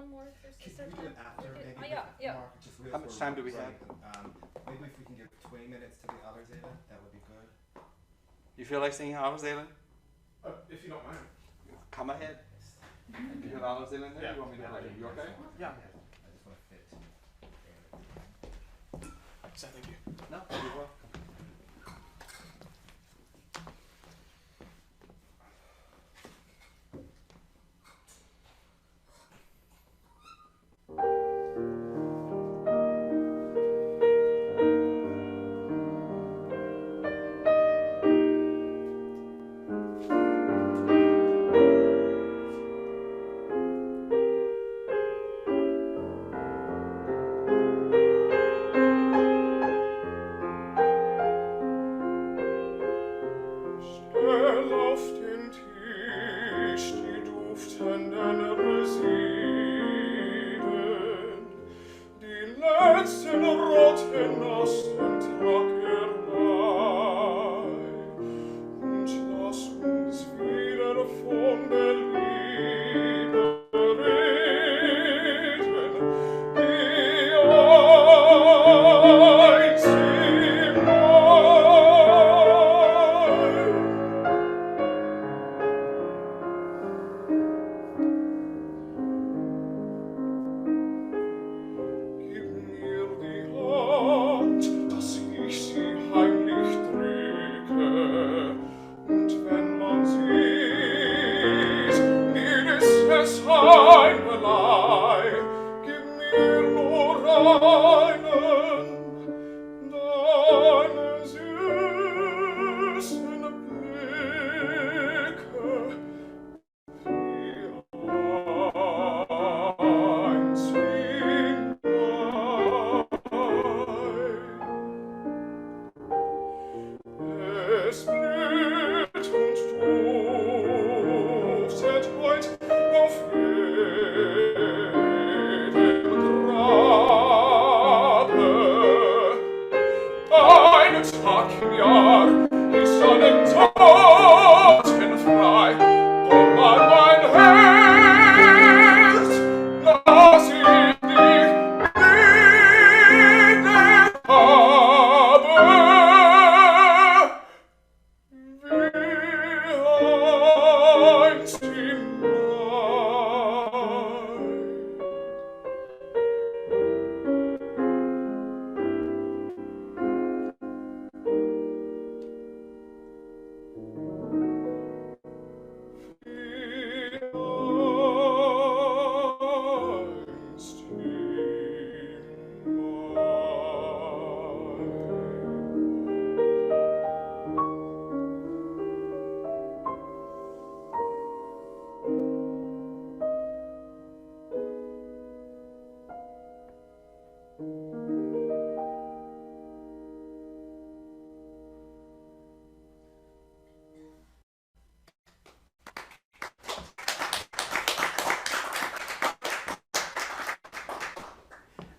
one more if there's Can just we do it after? Maybe yeah. Mark, just How much time do we have? Maybe if we can give 20 minutes to the Allerseelen, that would be good. You feel like singing Allerseelen? If you don't mind. Come ahead. You have Allerseelen there? Yeah. You want me to have it? You okay? Yeah. I just want to fit. So thank you. No, you're welcome.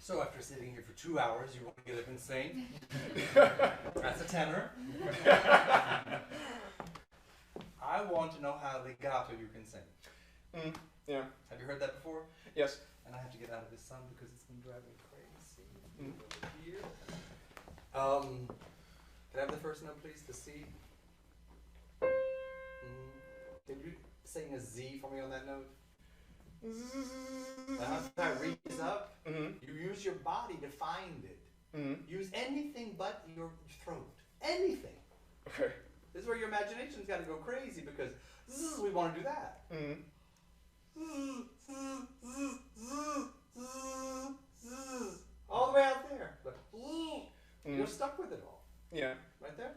So after sitting here for 2 hours, you want to get up and sing? That's a tenor. I want to know how legato you can sing. Yeah. Have you heard that before? Yes. And I have to get out of this sun because it's been driving me crazy. Over here. Can I have the first note, please? The C. Can you sing a Z for me on that note? Now that reads up, you use your body to find it. Use anything but your throat. Anything. Okay. This is where your imagination's got to go crazy because we want to do that. All the way out there. But you're stuck with it all. Yeah. Right there.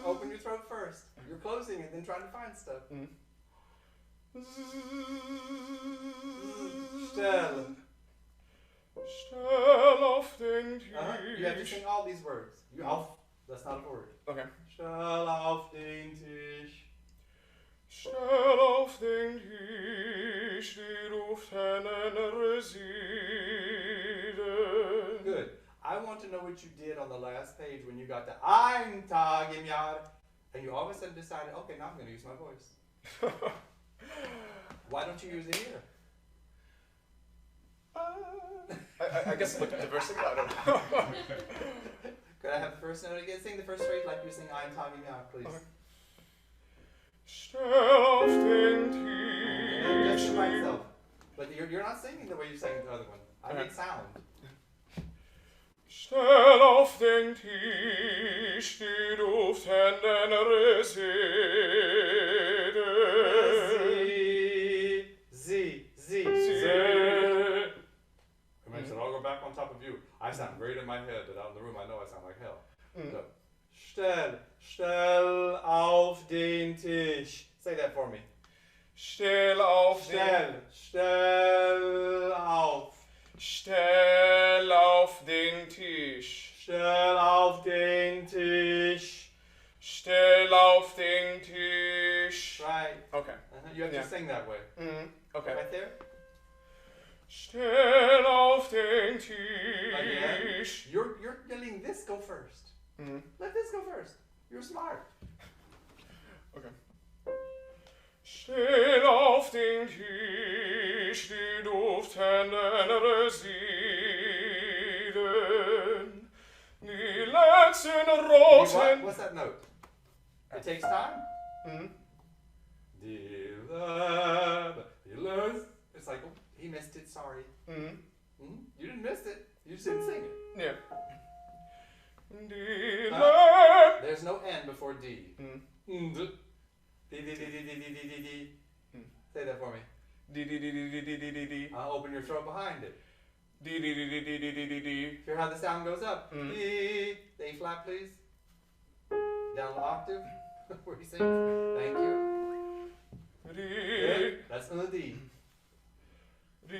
Open your throat first. You're closing it, then trying to find stuff. Stell. Stell auf den Tisch. You have to sing all these words. You auf. That's not a word. Okay. Stell auf den Tisch. Stell auf den Tisch die Duftenen Residen. Good. I want to know what you did on the last page when you got to Ein Tag im Jahr, and you all of a sudden decided, okay, now I'm going to use my voice. Why don't you use it here? I guess look at diversity. I don't know. Could I have the first note again? Sing the first phrase like you sing I'm Tommy Now, please. Okay. Stell auf den Just Tisch. by itself. But you're not singing the way you sang the other one. I need sound. Stell auf den Tisch die duftenden Reseden. Z. Convention, I'll go back on top of you. I sound great in my head, but out in the room I know I sound like hell. So, stell auf den Tisch. Say that for me. Stell auf den Stell auf. Stell auf den Tisch. Stell auf den Tisch. Stell auf den Tisch. Right. Okay. You have Yeah. to sing that way. Okay. Right there. Stell auf den Again. Tisch. You're letting this go first. Let this go first. You're smart. Okay. Stell auf den Tisch die duftenden Reseden, die letzten roten... What's that note? It takes time. It's like, oh, he missed it, sorry. You didn't miss it. You just didn't sing it. Yeah. Die There's no N before D. D. Say that for me. Open your throat behind it. Hear how the sound goes up. D. The A flat, please. Down the octave. Where he sings. Thank you. Good. That's on the D. D.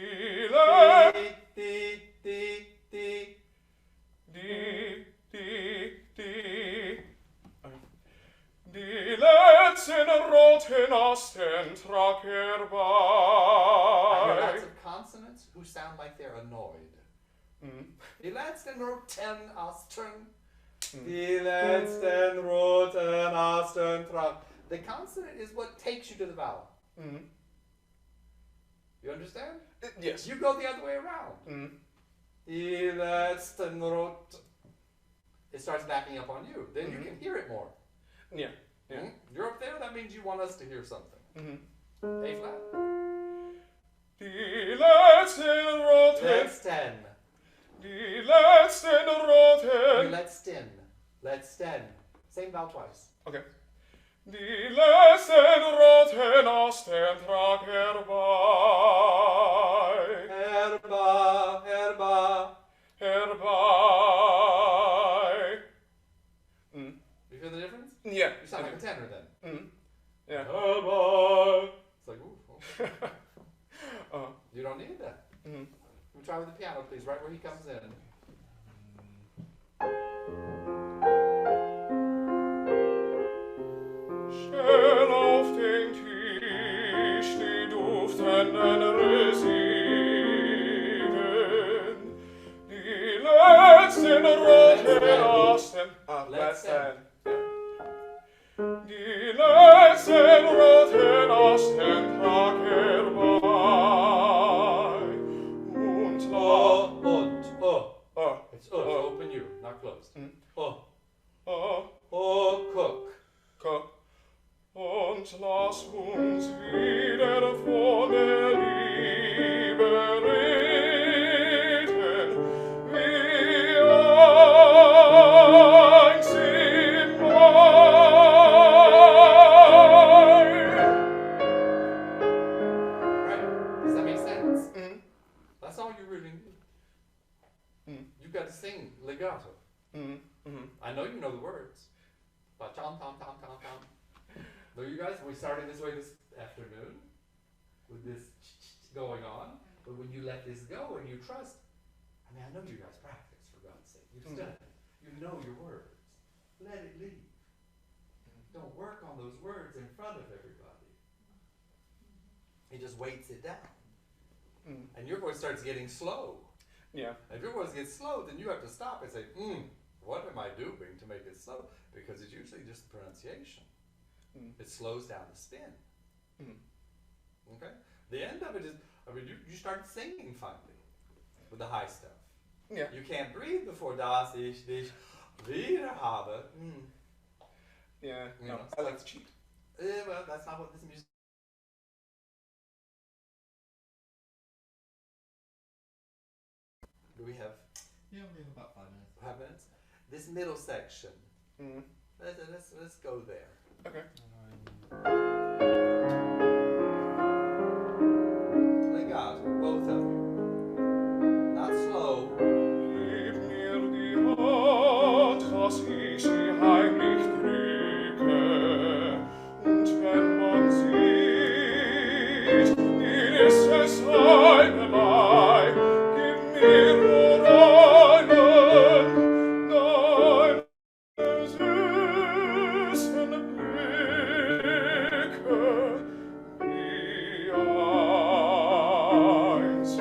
Die letzten roten Asten trag I bei. hear lots of consonants who sound like they're annoyed. Die letzten roten Asten. Die letzten roten Asten trag. The consonant is what takes you to the vowel. You understand? Yes. You go the other way around. Die letzten roten. It starts backing up on you. Then you can hear it more. Yeah. Yeah. You're up there, that means you want us to hear something. A flat. Die letzten roten. Let's ten. Die letzten roten. Let's ten. Let's ten. Same vowel twice. Okay. Die letzten roten Asten trag herbei. Herbei. You feel the difference? Yeah. You sound like a tenor then. Yeah. It's like, ooh. You don't need that. We'll try with the piano, please, right where he comes in. Stell auf den Tisch die duftenden Reseden, die letzten roten Asten. Let's stand. Die letzten roten Asten trag herbei. Und It's open you, not closed. Cook. Und lass uns wieder von der Liebe reden, wie einst im Mai. Right? Does that make sense? That's all you really need. You've got to sing legato. I know you know the words. But tom, tom, tom, tom, tom. So you guys, we started this way this afternoon with this going on, but when you let this go and you trust, I mean, I know you guys practice, for God's sake. You've studied. You know your words. Let it leave. Don't work on those words in front of everybody. He just weights it down. And your voice starts getting slow. Yeah. And if your voice gets slow, then you have to stop and say, what am I doing to make it slow? Because it's usually just the pronunciation. It slows down the spin. Okay? The end of it is, I mean, you start singing finally with the high stuff. Yeah. You can't breathe before das ich dich wieder habe. Yeah. You No, know, I like to cheat. Well, that's not what this music. Do we have Yeah, we have about 5 minutes. 5 minutes? This middle section. Let's go there. Okay. Legato, both of you. Not slow. Gib mir die Hand, dass ich sie heimlich drücke, und wenn man sieht, wie ist es einerlei, gib mir nur einen, süßen Blicke, wie eins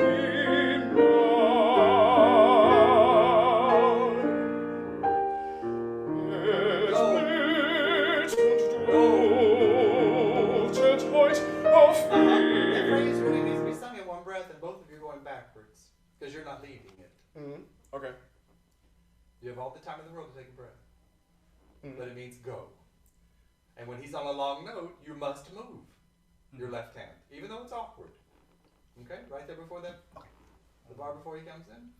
That phrase really needs to be sung in one breath, and both of you are going backwards because you're not leading it. Okay. You have all the time in the world to take a breath, but it means go. And when he's on a long note, you must move your left hand, even though it's awkward. Okay, right there before that, the bar before he comes in.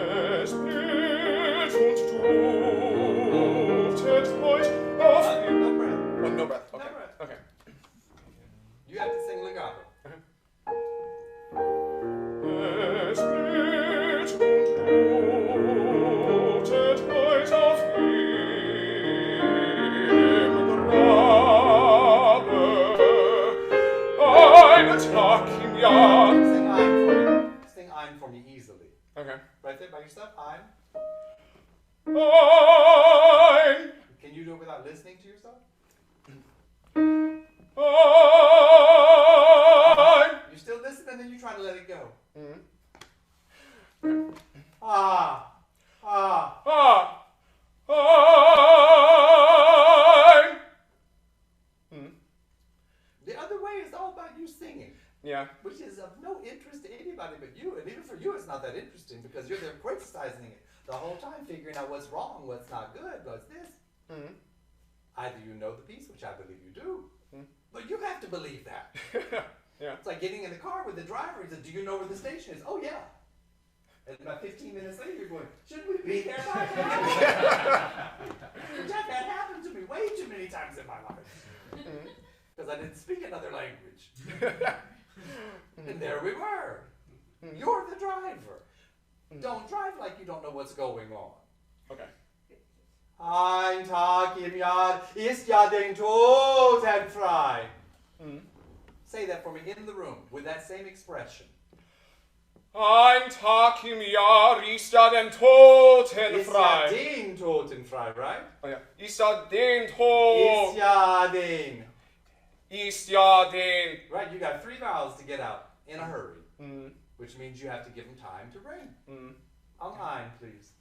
Es blüht und duftet heut auf No breath. Oh, no breath. Okay. No breath. Okay. You have to sing legato. Es blüht und duftet heut auf ihrem Grabe ein Tag im Jahr. Sing ein for me easily. Okay. Right there by yourself, ein. Ein. Can you do it without listening to yourself? Ein. You still listen and then you try to let it go. Mm-hmm. Ah. Ein. The other way is all about you singing, Yeah. which is of no interest to anybody but you. And even for you, it's not that interesting because you're there criticizing it the whole time, figuring out what's wrong, what's not good, what's this. Mm-hmm. Either you know the piece, which I believe you do, but you have to believe that. Yeah. It's like getting in the car with the driver. He says, "Do you know where the station is?" "Oh yeah." And about 15 minutes later, you're going, "Should we be there by now?" Which I've had happen to me way too many times in my life because I didn't speak another language. And there we were. You're the driver. Don't drive like you don't know what's going on. Okay. Ein Tag im Jahr ist ja den Toten frei. Say that for me in the room with that same expression. Ein Tag im Jahr ist ja den Toten Ist ja frei. den Toten frei, right? Oh ja. Ist ja den Toten. Ist ja den. Ist ja den. Right, you got 3 vowels to get out in a hurry, which means you have to give them time to ring. On ein, please.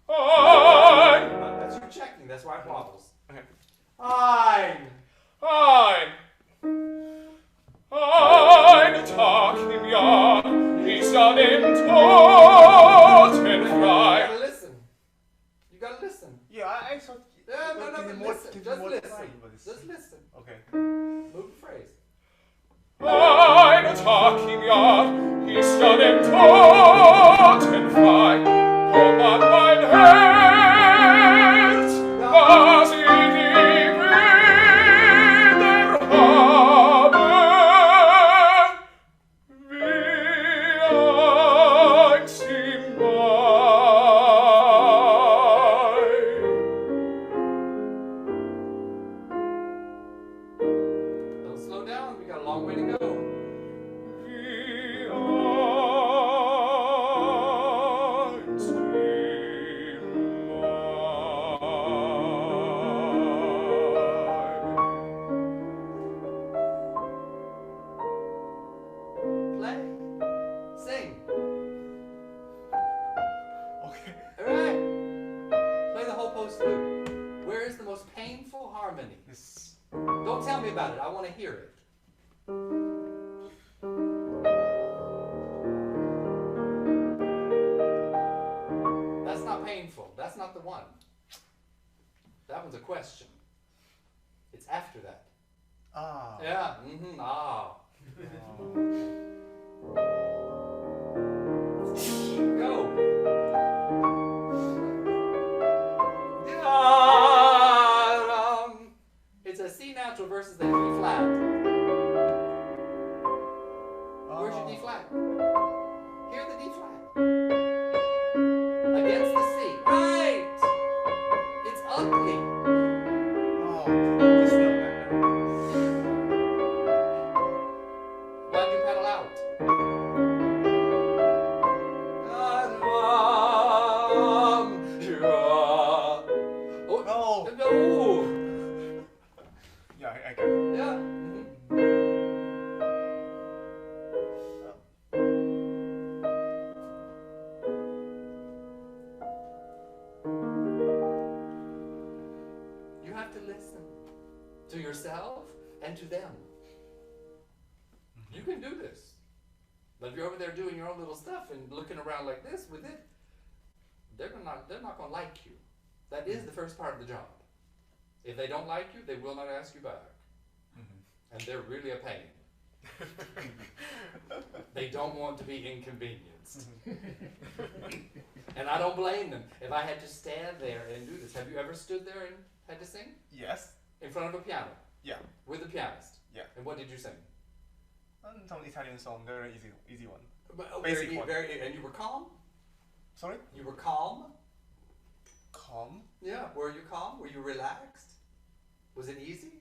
Ein. That's your checking, that's why it wobbles. Okay. Ein. Ein. Ein Tag im Jahr ist ja den Toten You frei. gotta listen. You gotta listen. Yeah, I thought. Yeah, no, give me but more- listen. give me Just more listen. time for this. Just listen. Okay. Move the phrase. Ein Tag im Jahr ist ja den Toten frei. Komm an mein Herz, dass ich dich wieder habe, wie einst im Mai. Don't slow down, we got a long way to go. Wie einst im harmony. This. Don't tell me about it. I want to hear it. That's not painful. That's not the one. That one's a question. It's after that. Ah. Yeah. Mm-hmm. Ah. Go. It's a C natural versus the D flat. Where's your D flat? Hear the D flat. Against the C. Right! It's ugly. Oh, this note. Why'd you pedal out? Oh. No. Yeah, I get it. Yeah. You have to listen to yourself and to them. You can do this. But if you're over there doing your own little stuff and looking around like this with it, they're not going to like you. That is the first part of the job. If they don't like you, they will not ask you back. And they're really a pain. They don't want to be inconvenienced. And I don't blame them. If I had to stand there and do this, have you ever stood there and had to sing? Yes. In front of a piano? Yeah. With a pianist? Yeah. And what did you sing? Some Italian song, very easy one. Basic Basic one. And you were calm? Sorry? You were calm? Calm? Yeah. Were you calm? Were you relaxed? Was it easy?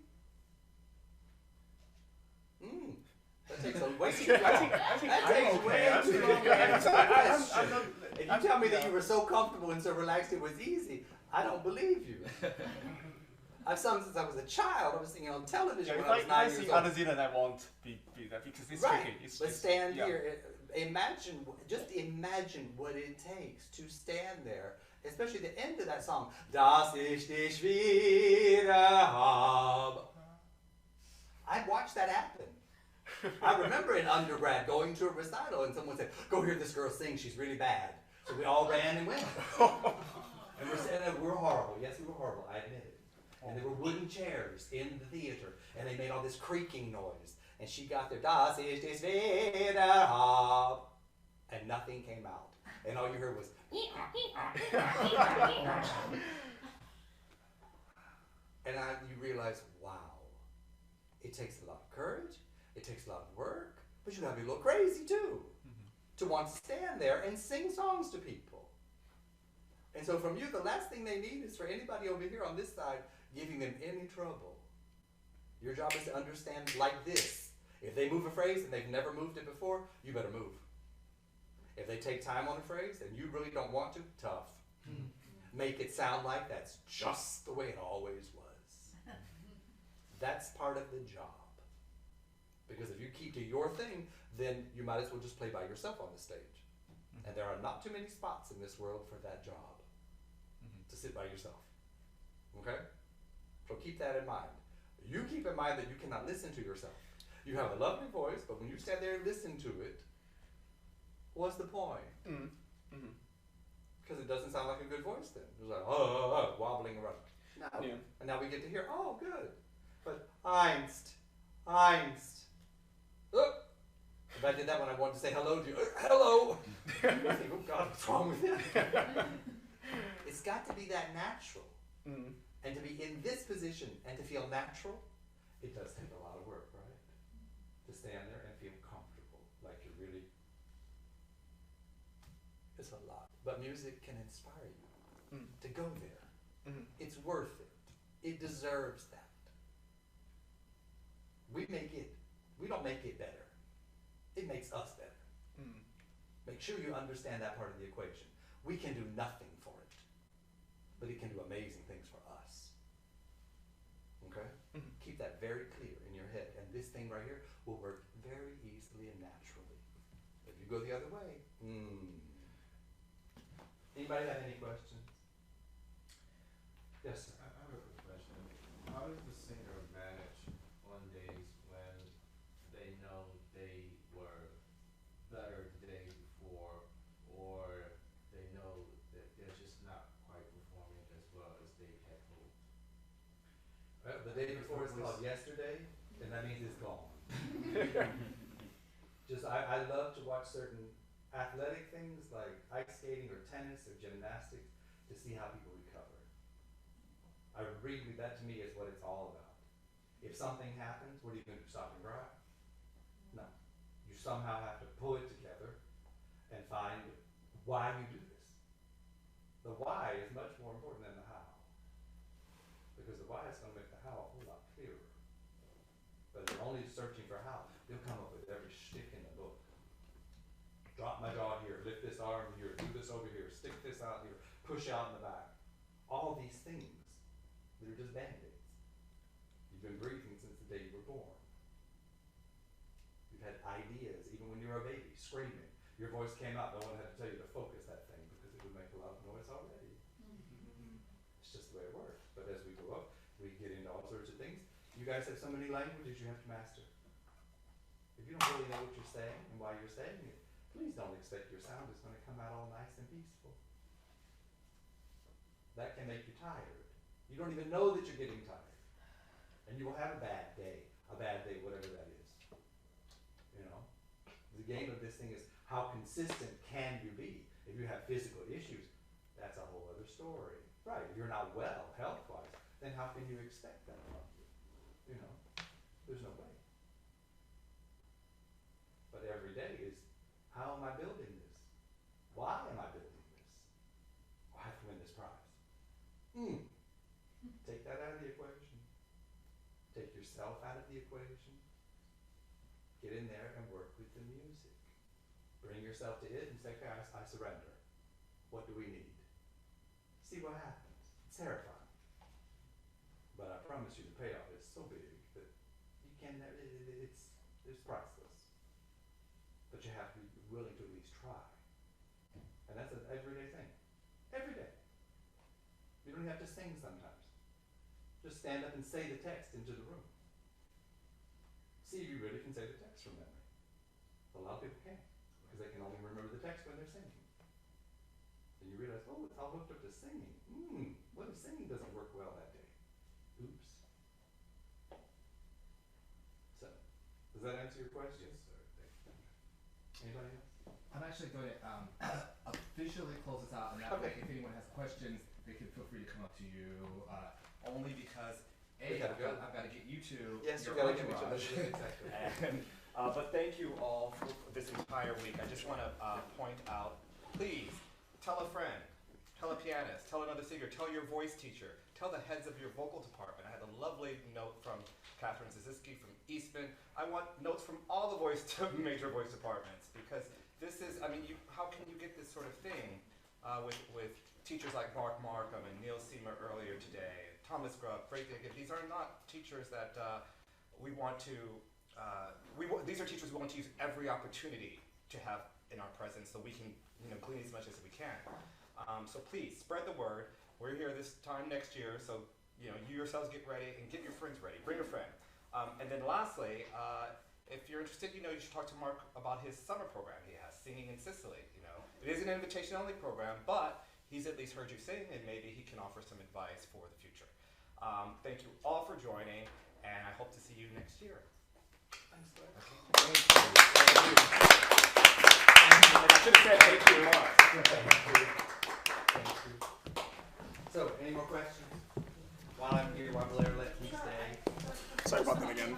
That takes a way too long. I think That I'm takes okay. way I'm too doing long okay. to answer the I'm question. not- If you tell me that you were so comfortable and so relaxed it was easy, I don't believe you. I've sung since I was a child. I was singing on television Yeah, when I was 9 if I years see old. Allerseelen, I won't be that because it's Right. tricky. It's Let's stand yeah. here. Just imagine what it takes to stand there, especially the end of that song. Das ich dich wieder hab. I'd watch that happen. I remember in undergrad going to a recital and someone said, "Go hear this girl sing, she's really bad." So we all ran and went. And we're saying that we're horrible. Yes, we were horrible, I admit it. And there were wooden chairs in the theater, and they made all this creaking noise. And she got there, "Das ist das wieder hab," and nothing came out. And all you heard was, and you realize, wow, it takes a lot of courage, it takes a lot of work, but you gotta be a little crazy too, to want to stand there and sing songs to people. And so from you, the last thing they need is for anybody over here on this side giving them any trouble. Your job is to understand like this. If they move a phrase and they've never moved it before, you better move. If they take time on a phrase and you really don't want to, tough. Make it sound like that's just the way it always was. That's part of the job. Because if you keep to your thing, then you might as well just play by yourself on the stage. And there are not too many spots in this world for that job. To sit by yourself. Okay? So keep that in mind. You keep in mind that you cannot listen to yourself. You have a lovely voice, but when you stand there and listen to it, what's the point? Because it doesn't sound like a good voice then. It's like, wobbling around. No. Yeah. And now we get to hear, oh, good. But Einst. If I did that when I wanted to say hello to you, hello. I think, oh God, what's wrong with you? It's got to be that natural. And to be in this position and to feel natural, it does take a lot of work, right? To stand there and feel comfortable, like you're really, it's a lot. But music can inspire you to go there. It's worth it. It deserves that. We don't make it better. It makes us better. Make sure you understand that part of the equation. We can do nothing for it, but it can do amazing things for us. Okay? Keep that very clear in your head. And this thing right here will work very easily and naturally. If you go the other way, Anybody have any questions? Yes, sir. I have a quick question. How does Well, the day before is called yesterday, and that means it's gone. I love to watch certain athletic things like ice skating or tennis or gymnastics to see how people recover. That to me is what it's all about. If something happens, what are you going to do? Stop and cry? No. You somehow have to pull it together and find why you do this. The why is much more important than the how. Because the why is going to make the how a whole lot clearer. But if you're only searching for how, you'll come up with every shtick in the book. Drop my jaw here, lift this arm here, do this over here, stick this out here, push out in the back. All these things that are just band-aids. You've been breathing since the day you were born. You've had ideas, even when you were a baby, screaming. Your voice came out, no one had to tell you to focus that thing because it would make a lot of noise already. It's just the way it works. But as we grow up, we get into all sorts of things. You guys have so many languages you have to master. If you don't really know what you're saying and why you're saying it, please don't expect your sound is going to come out all nice and peaceful. That can make you tired. You don't even know that you're getting tired. And you will have a bad day, whatever that is. You know? The game of this thing is how consistent can you be? If you have physical issues, that's a whole other story. Right, if you're not well, health-wise, then how can you expect that from you? You know, there's no way. But every day is, how am I building this? Why am I building this? I have to win this prize. Take that out of the equation. Take yourself out of the equation. Get in there and work with the music. Bring yourself to it and say, okay, I surrender. What do we need? See what happens. It's terrifying. But I promise you the payoff is so big that you can never, it's priceless. But you have to be willing to at least try. And that's an everyday thing. Every day. You don't have to sing sometimes. Just stand up and say the text into the room. See if you really can say the text from memory. A lot of people can't, because they can only remember the text when they're singing. And you realize, oh, it's all hooked up to singing. What if singing doesn't work well that day? Oops. So, does that answer your question? Yes, sir. Thank you. Anybody else? I'm actually going to officially close this out, and that way, if anyone has questions, they can feel free to come up to you. Only because I've got to get you to your entourage. Exactly. But thank you all for this entire week. I just want to point out, please tell a friend, tell a pianist, tell another singer, tell your voice teacher, tell the heads of your vocal department. I had a lovely note from Catherine Ziziski from Eastman. I want notes from all the major voice departments, because this is, how can you get this sort of thing with teachers like Mark Markham and Neil Seamer earlier today, Thomas Grubb, Frank Dickett. These are not teachers that we want to, these are teachers we want to use every opportunity to have in our presence so we can glean as much as we can. So please, spread the word. We're here this time next year, so you yourselves get ready and get your friends ready. Bring a friend. And then lastly, if you're interested, you should talk to Mark about his summer program he has, Singing in Sicily. It is an invitation-only program, but he's at least heard you sing, and maybe he can offer some advice for the future. Thank you all for joining, and I hope to see you next year. Thanks, Blair. Thank you. Thank you. And I should have said thank you more. Thank you. So, any more questions? While I'm here, while Blair lets me stay. Sorry about that again.